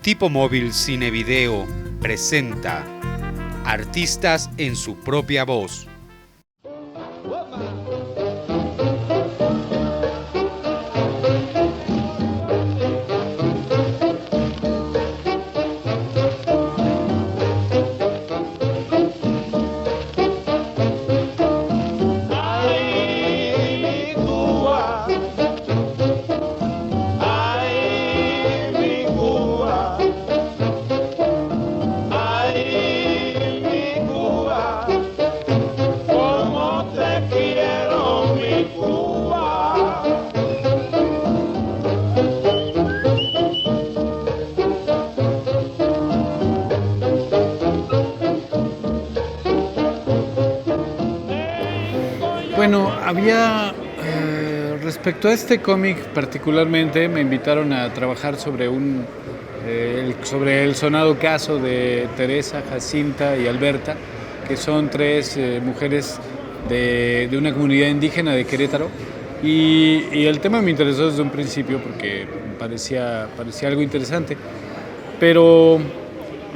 Tipo Móvil Cine Video presenta Artistas en su propia voz. Bueno, respecto a este cómic particularmente, me invitaron a trabajar sobre sobre el sonado caso de Teresa, Jacinta y Alberta, que son tres mujeres de una comunidad indígena de Querétaro. Y el tema me interesó desde un principio porque parecía algo interesante, pero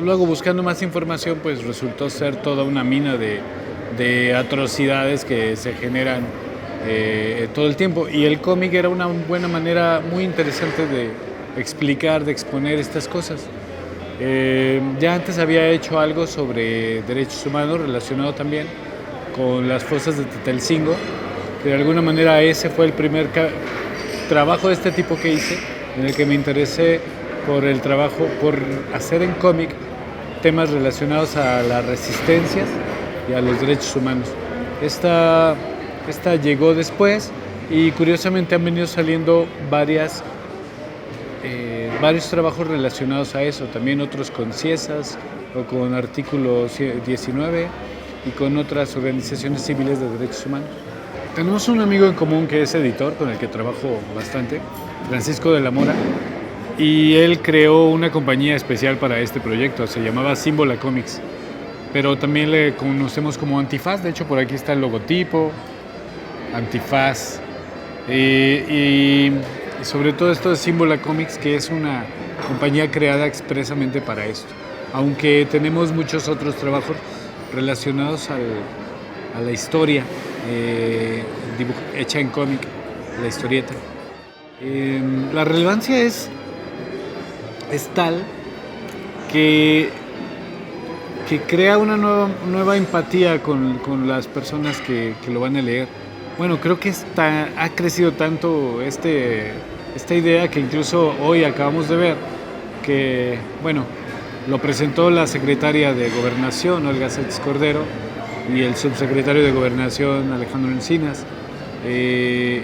luego buscando más información pues resultó ser toda una mina de atrocidades que se generan todo el tiempo, y el cómic era una buena manera muy interesante de explicar, de exponer estas cosas. Ya antes había hecho algo sobre derechos humanos relacionado también con las fosas de Tetelcingo, que de alguna manera ese fue el primer trabajo de este tipo que hice, en el que me interesé por hacer en cómic temas relacionados a las resistencias y a los derechos humanos. Esta llegó después y curiosamente han venido saliendo varios trabajos relacionados a eso, también otros con CIESAS o con Artículo 19 y con otras organizaciones civiles de derechos humanos. Tenemos un amigo en común que es editor, con el que trabajo bastante, Francisco de la Mora, y él creó una compañía especial para este proyecto, se llamaba Símbola Comics, pero también le conocemos como Antifaz. De hecho por aquí está el logotipo, Antifaz, y sobre todo esto de Símbola Comics, que es una compañía creada expresamente para esto, aunque tenemos muchos otros trabajos relacionados a la historia hecha en cómic, la historieta. La relevancia es tal que crea una nueva empatía con las personas que lo van a leer. Bueno, creo que ha crecido tanto esta idea que incluso hoy acabamos de ver que, bueno, lo presentó la secretaria de Gobernación, Olga Sánchez Cordero, y el subsecretario de Gobernación, Alejandro Encinas. Y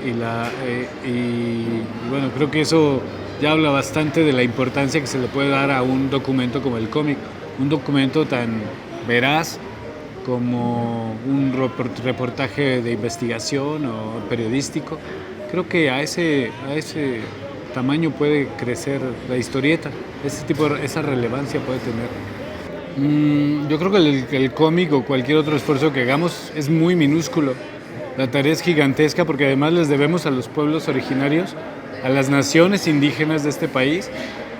bueno, creo que eso ya habla bastante de la importancia que se le puede dar a un documento como el cómic, un documento tan veraz como un reportaje de investigación o periodístico. Creo que a ese tamaño puede crecer la historieta, esa relevancia puede tener. Yo creo que el cómic o cualquier otro esfuerzo que hagamos es muy minúsculo. La tarea es gigantesca porque además les debemos a los pueblos originarios, a las naciones indígenas de este país,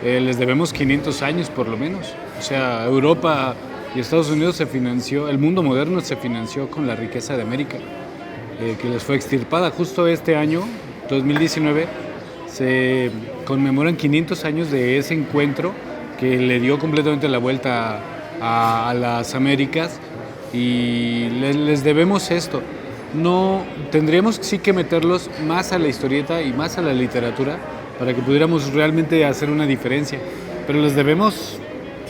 les debemos 500 años por lo menos. O sea, Europa y Estados Unidos el mundo moderno se financió con la riqueza de América, que les fue extirpada. Justo este año, 2019, se conmemoran 500 años de ese encuentro que le dio completamente la vuelta a las Américas, y les debemos esto. No, tendríamos sí que meterlos más a la historieta y más a la literatura para que pudiéramos realmente hacer una diferencia, pero les debemos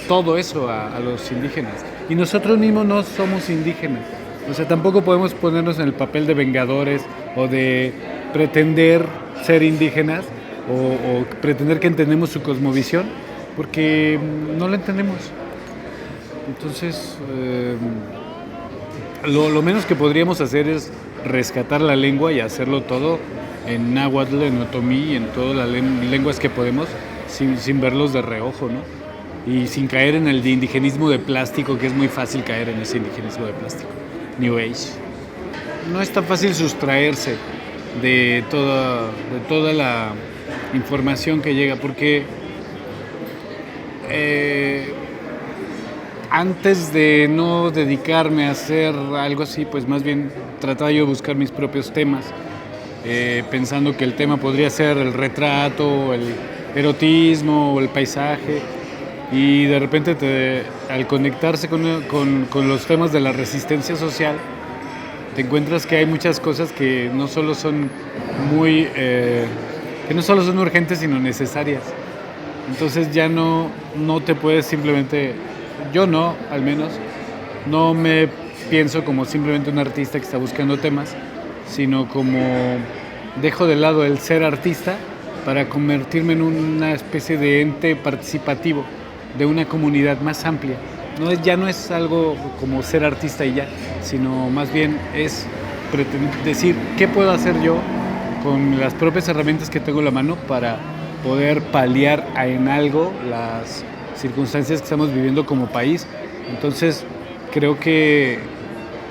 todo eso a los indígenas, y nosotros mismos no somos indígenas. O sea, tampoco podemos ponernos en el papel de vengadores o de pretender ser indígenas o pretender que entendemos su cosmovisión, porque no la entendemos. Entonces, lo menos que podríamos hacer es rescatar la lengua y hacerlo todo en náhuatl, en otomí, en todas las lenguas que podemos, sin verlos de reojo, ¿no? Y sin caer en el indigenismo de plástico, que es muy fácil caer en ese indigenismo de plástico. New Age. No es tan fácil sustraerse de toda la información que llega, porque antes de no dedicarme a hacer algo así, pues más bien trataba yo de buscar mis propios temas, pensando que el tema podría ser el retrato, el erotismo o el paisaje, y de repente al conectarse con los temas de la resistencia social, te encuentras que hay muchas cosas que no solo son que no solo son urgentes, sino necesarias. Entonces ya no te puedes simplemente, yo no, al menos, no me pienso como simplemente un artista que está buscando temas, sino como dejo de lado el ser artista para convertirme en una especie de ente participativo de una comunidad más amplia. Ya no es algo como ser artista y ya, sino más bien es decir qué puedo hacer yo con las propias herramientas que tengo en la mano para poder paliar en algo las circunstancias que estamos viviendo como país. Entonces creo que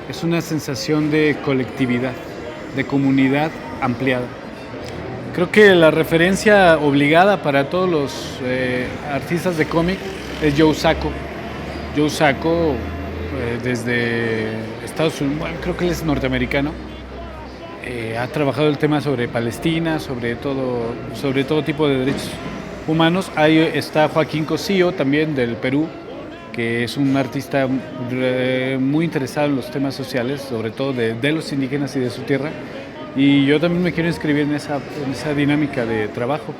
es una sensación de colectividad, de comunidad ampliada. Creo que la referencia obligada para todos los artistas de cómic es Joe Sacco. Joe Sacco, desde Estados Unidos, bueno, creo que él es norteamericano, ha trabajado el tema sobre Palestina, sobre todo tipo de derechos humanos. Ahí está Joaquín Cosío, también del Perú, que es un artista muy interesado en los temas sociales, sobre todo de los indígenas y de su tierra. Y yo también me quiero inscribir en esa dinámica de trabajo.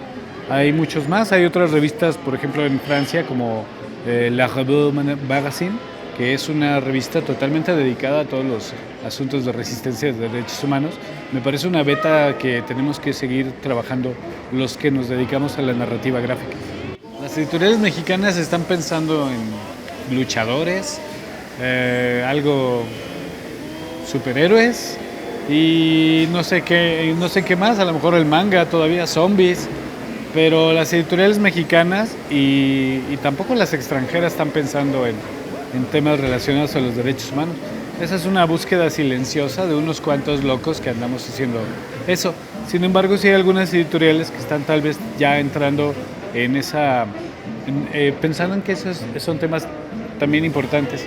Hay muchos más, hay otras revistas, por ejemplo en Francia, como La Revue Magazine, que es una revista totalmente dedicada a todos los asuntos de resistencia de derechos humanos. Me parece una beta que tenemos que seguir trabajando los que nos dedicamos a la narrativa gráfica. Las editoriales mexicanas están pensando en luchadores, algo superhéroes y no sé qué más, a lo mejor el manga todavía, zombies. Pero las editoriales mexicanas y tampoco las extranjeras están pensando en temas relacionados a los derechos humanos. Esa es una búsqueda silenciosa de unos cuantos locos que andamos haciendo eso. Sin embargo, sí hay algunas editoriales que están tal vez ya entrando en pensando en que esos son temas también importantes.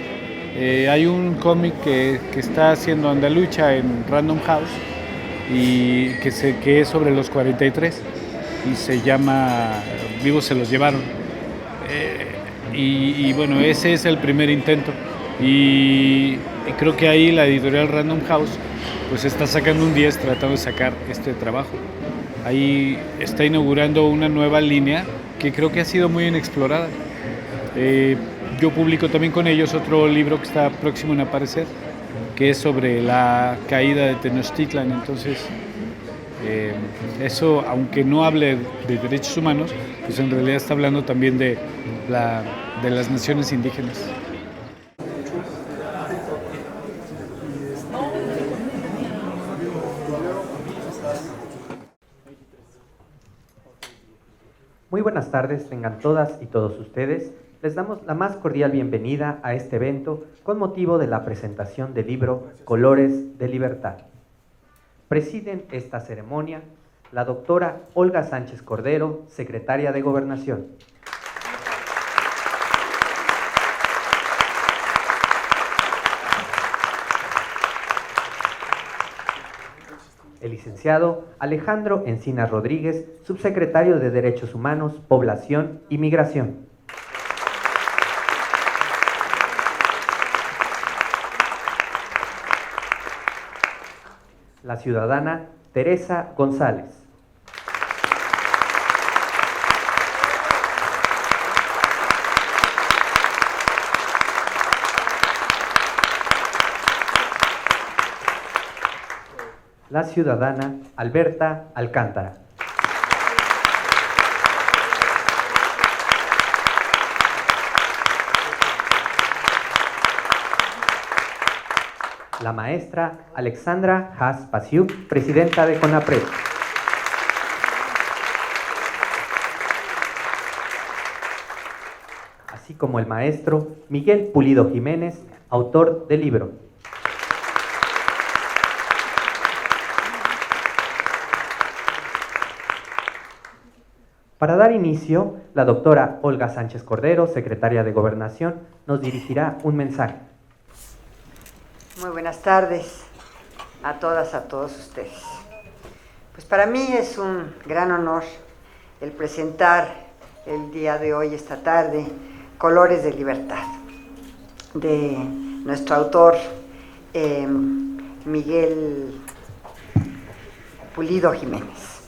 Hay un cómic que está haciendo Andalucha en Random House y que es sobre los 43 y se llama Vivos se los llevaron. Y bueno, ese es el primer intento y creo que ahí la editorial Random House pues está sacando un 10 tratando de sacar este trabajo. Ahí está inaugurando una nueva línea que creo que ha sido muy inexplorada. Yo publico también con ellos otro libro que está próximo en aparecer, que es sobre la caída de Tenochtitlan. Entonces eso, aunque no hable de derechos humanos, pues en realidad está hablando también de las naciones indígenas. Muy buenas tardes, tengan todas y todos ustedes. Les damos la más cordial bienvenida a este evento con motivo de la presentación del libro Colores de Libertad. Presiden esta ceremonia la doctora Olga Sánchez Cordero, secretaria de Gobernación. El licenciado Alejandro Encinas Rodríguez, subsecretario de Derechos Humanos, Población y Migración. La ciudadana Teresa González. La ciudadana Alberta Alcántara. La maestra Alexandra Haas Pasiuk, presidenta de CONAPRED. Así como el maestro Miguel Pulido Jiménez, autor del libro. Para dar inicio, la doctora Olga Sánchez Cordero, secretaria de Gobernación, nos dirigirá un mensaje. Muy buenas tardes a todas, a todos ustedes. Pues para mí es un gran honor el presentar el día de hoy, esta tarde, Colores de Libertad, de nuestro autor Miguel Pulido Jiménez.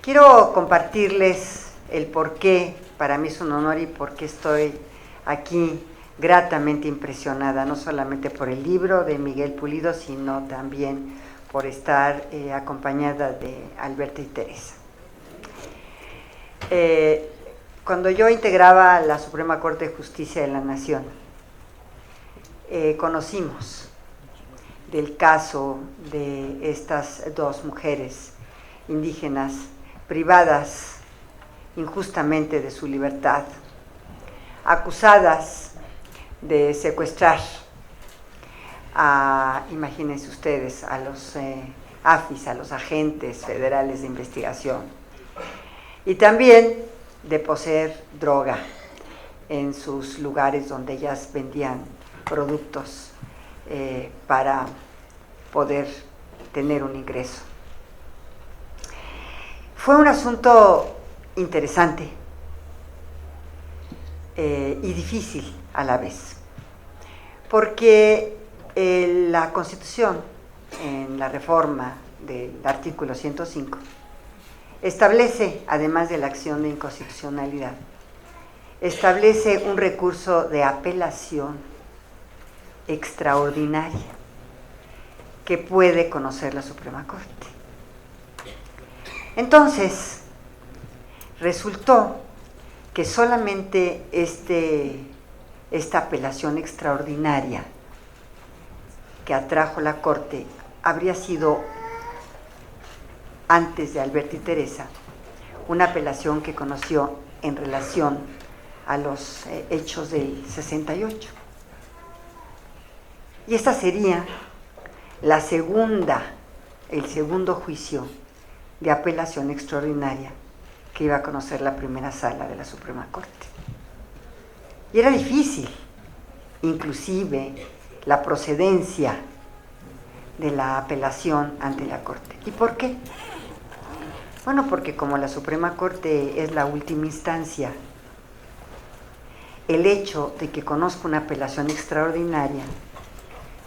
Quiero compartirles el por qué para mí es un honor y por qué estoy aquí gratamente impresionada, no solamente por el libro de Miguel Pulido, sino también por estar acompañada de Alberto y Teresa. Cuando yo integraba la Suprema Corte de Justicia de la Nación, conocimos del caso de estas dos mujeres indígenas privadas injustamente de su libertad, acusadas de secuestrar imagínense ustedes, a los AFIS, a los agentes federales de investigación, y también de poseer droga en sus lugares donde ellas vendían productos para poder tener un ingreso. Fue un asunto interesante y difícil a la vez, porque la Constitución, en la reforma del artículo 105, establece, además de la acción de inconstitucionalidad, establece un recurso de apelación extraordinaria que puede conocer la Suprema Corte. Entonces, resultó que solamente esta apelación extraordinaria que atrajo la Corte habría sido, antes de Alberto y Teresa, una apelación que conoció en relación a los hechos del 68. Y esta sería el segundo juicio de apelación extraordinaria que iba a conocer la primera sala de la Suprema Corte. Y era difícil, inclusive, la procedencia de la apelación ante la Corte. ¿Y por qué? Bueno, porque como la Suprema Corte es la última instancia, el hecho de que conozca una apelación extraordinaria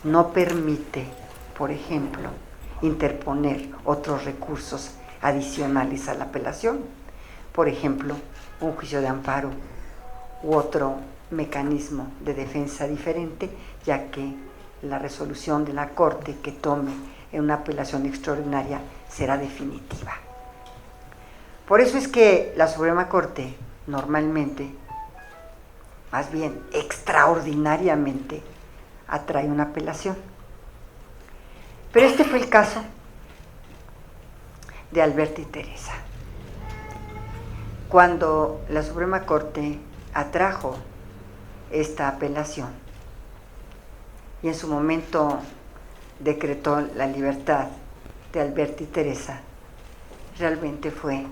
no permite, por ejemplo, interponer otros recursos adicionales a la apelación. Por ejemplo, un juicio de amparo u otro mecanismo de defensa diferente, ya que la resolución de la Corte que tome en una apelación extraordinaria será definitiva. Por eso es que la Suprema Corte normalmente, más bien extraordinariamente, atrae una apelación. Pero este fue el caso de Alberto y Teresa. Cuando la Suprema Corte atrajo esta apelación y en su momento decretó la libertad de Alberto y Teresa, realmente fue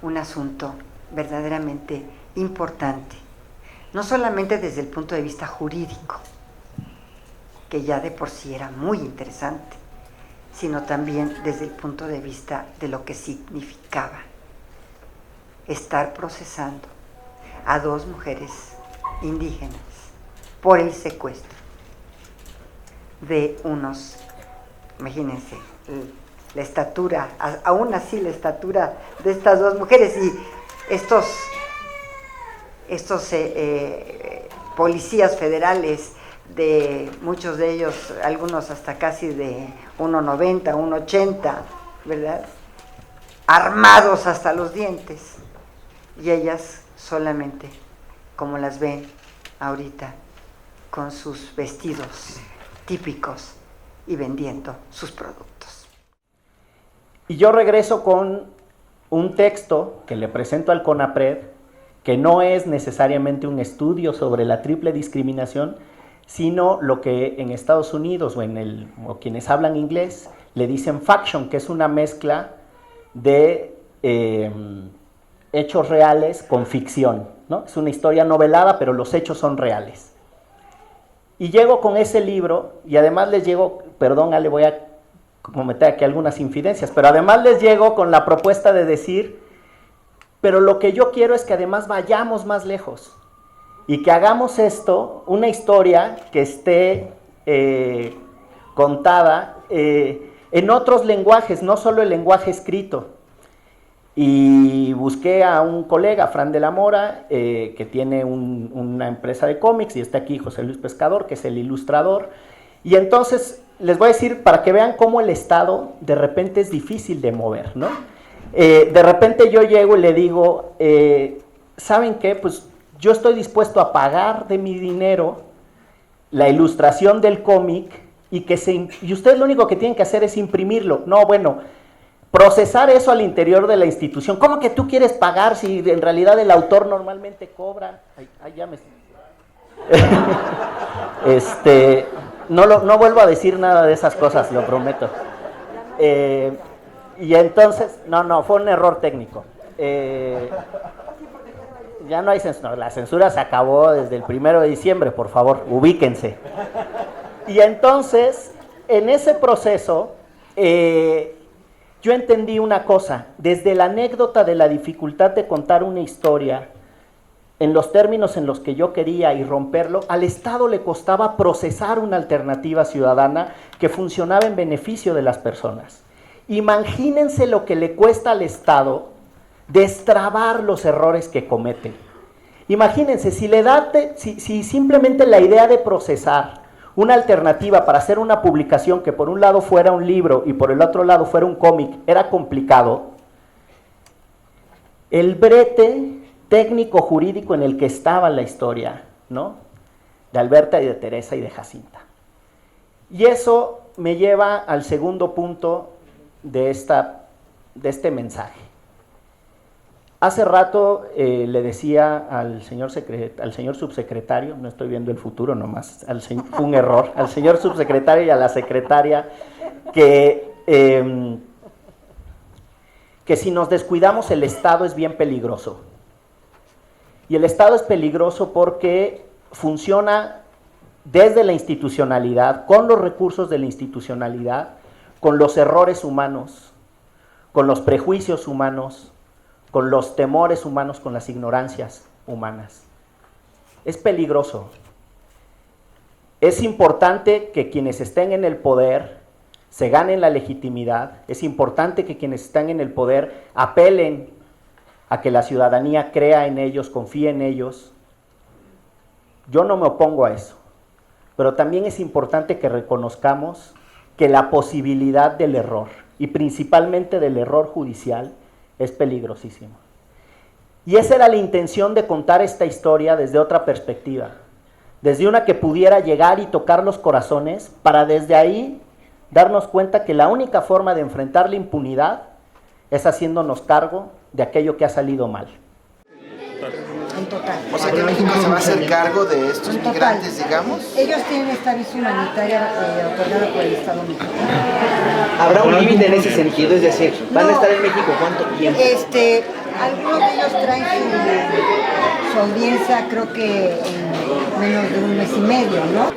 un asunto verdaderamente importante, no solamente desde el punto de vista jurídico, que ya de por sí era muy interesante, sino también desde el punto de vista de lo que significaba estar procesando a dos mujeres indígenas por el secuestro de unos, imagínense, la estatura, aún así la estatura de estas dos mujeres y estos policías federales, de muchos de ellos, algunos hasta casi de 1,90, 1,80, ¿verdad? Armados hasta los dientes, y ellas solamente, como las ven ahorita, con sus vestidos típicos y vendiendo sus productos. Y yo regreso con un texto que le presento al CONAPRED, que no es necesariamente un estudio sobre la triple discriminación, sino lo que en Estados Unidos o quienes hablan inglés le dicen faction, que es una mezcla de hechos reales con ficción, ¿no? Es una historia novelada, pero los hechos son reales. Y llego con ese libro, y además les llego, perdón, Ale, voy a cometer aquí algunas infidencias, pero además les llego con la propuesta de decir, pero lo que yo quiero es que además vayamos más lejos, y que hagamos esto, una historia que esté contada en otros lenguajes, no solo el lenguaje escrito. Y busqué a un colega, Fran de la Mora, que tiene una empresa de cómics, y está aquí José Luis Pescador, que es el ilustrador. Y entonces les voy a decir, para que vean cómo el Estado de repente es difícil de mover, ¿no? De repente yo llego y le digo, ¿saben qué? Pues yo estoy dispuesto a pagar de mi dinero la ilustración del cómic, y ustedes lo único que tienen que hacer es imprimirlo. No, bueno, procesar eso al interior de la institución. ¿Cómo que tú quieres pagar si en realidad el autor normalmente cobra? No vuelvo a decir nada de esas cosas, lo prometo. Y entonces, no, fue un error técnico. Ya no hay censura, la censura se acabó desde el 1 de diciembre, por favor, ubíquense. Y entonces, en ese proceso, yo entendí una cosa, desde la anécdota de la dificultad de contar una historia, en los términos en los que yo quería y romperlo, al Estado le costaba procesar una alternativa ciudadana que funcionaba en beneficio de las personas. Imagínense lo que le cuesta al Estado destrabar los errores que comete. Imagínense, si simplemente la idea de procesar una alternativa para hacer una publicación que por un lado fuera un libro y por el otro lado fuera un cómic era complicado, el brete técnico jurídico en el que estaba la historia, ¿no? De Alberta y de Teresa y de Jacinta. Y eso me lleva al segundo punto de este mensaje. Hace rato le decía al señor subsecretario, no estoy viendo el futuro nomás, fue un error, al señor subsecretario y a la secretaria que si nos descuidamos el Estado es bien peligroso. Y el Estado es peligroso porque funciona desde la institucionalidad, con los recursos de la institucionalidad, con los errores humanos, con los prejuicios humanos, con los temores humanos, con las ignorancias humanas. Es peligroso. Es importante que quienes estén en el poder se ganen la legitimidad. Es importante que quienes están en el poder apelen a que la ciudadanía crea en ellos, confíe en ellos. Yo no me opongo a eso, pero también es importante que reconozcamos que la posibilidad del error, y principalmente del error judicial, es peligrosísimo. Y esa era la intención de contar esta historia desde otra perspectiva, desde una que pudiera llegar y tocar los corazones, para desde ahí darnos cuenta que la única forma de enfrentar la impunidad es haciéndonos cargo de aquello que ha salido mal. En total. O sea que México se va a hacer cargo de estos migrantes, digamos. Ellos tienen esta visa humanitaria otorgada por el Estado mexicano. ¿Habrá un límite en ese sentido? Es decir, ¿van a estar en México cuánto tiempo? Algunos de ellos traen su audiencia, creo que en menos de un mes y medio, ¿no?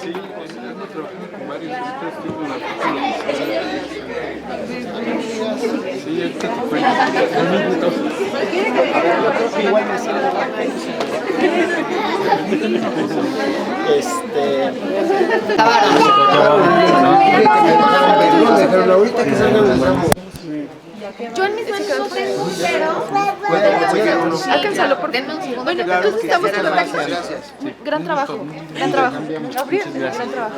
Sí, hemos trabajado con varios. Sí, ahorita te cuento. Yo en mis manos no tengo, pero alcánzalo, porque bueno, entonces estamos en contacto. Gran trabajo, gran trabajo. Gran trabajo.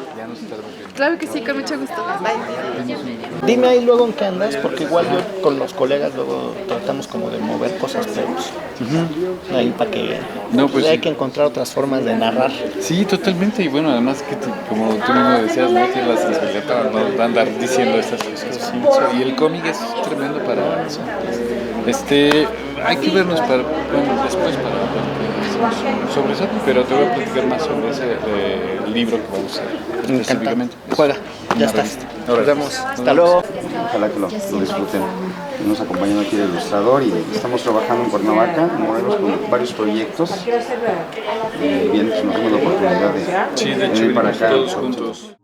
Claro que sí, con mucho gusto. Bye. Dime ahí luego en qué andas, porque igual yo con los colegas luego tratamos como de mover cosas, pero ahí para que hay que encontrar otras formas de narrar. Sí, totalmente, y bueno, además que como tú mismo decías, no tienes la sensibilidad no andar diciendo estas cosas, y el cómic es tremendo para eso. Hay que vernos después para sobre eso, pero te voy a platicar más sobre ese libro que vamos a hacer específicamente. Juega, ya está. Nos vemos. Hasta luego. Ojalá que lo disfruten. Nos acompañan aquí el ilustrador y estamos trabajando en Cuernavaca, en Morelos, con varios proyectos. Bien, pues nos dimos la oportunidad de venir para acá todos juntos.